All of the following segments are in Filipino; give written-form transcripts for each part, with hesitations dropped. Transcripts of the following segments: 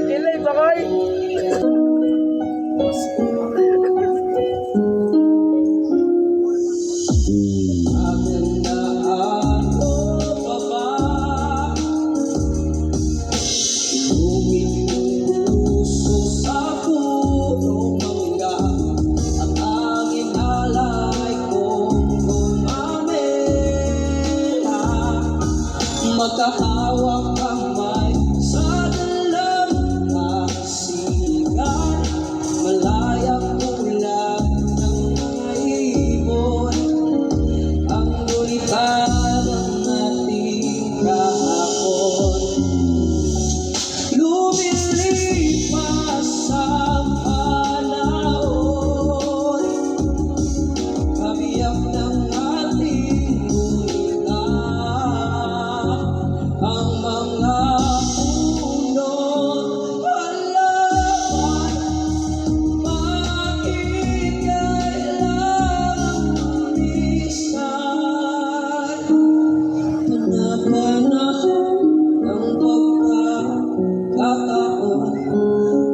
Ilay ba koy? Magkahawak kamay sa dalawang sigat, malayang ulan ng mga ibon, ang lulitan ng ating kahapon. Lumilipas ang panahon, kabiyak ng ating ang mga puno't halaman, bakit kailangang lumisan? Panahon ng pagkakataon,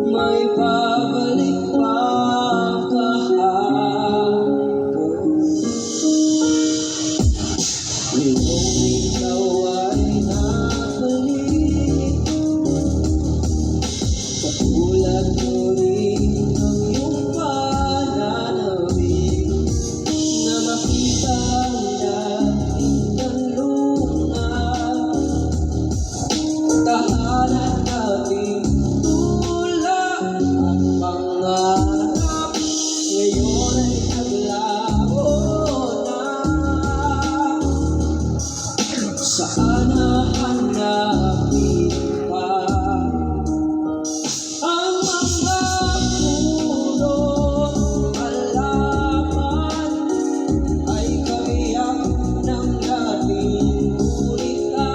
may babalik pa kahapon. Kung ikaw ay nabalik, katulad mo rin ang iyong pananabik, na makita ang dating kanlungan, tahanan nating tulad at pangarap, ngayon ay naglaho na. Saan nahanapin pa ang mga puno't halaman, ay kabiyak ng dating gulita.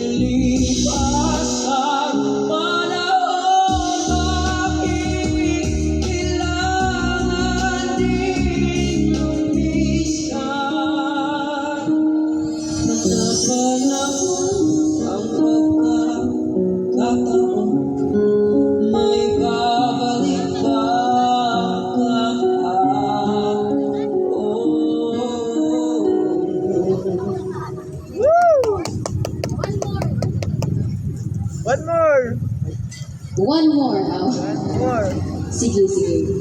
Lumilipas ang panahon, bakit kailangan din lumisan? Panahon ang pagkakataon, may babalik pa kahapon. Woo! One more! One more. One more! Sige, sige.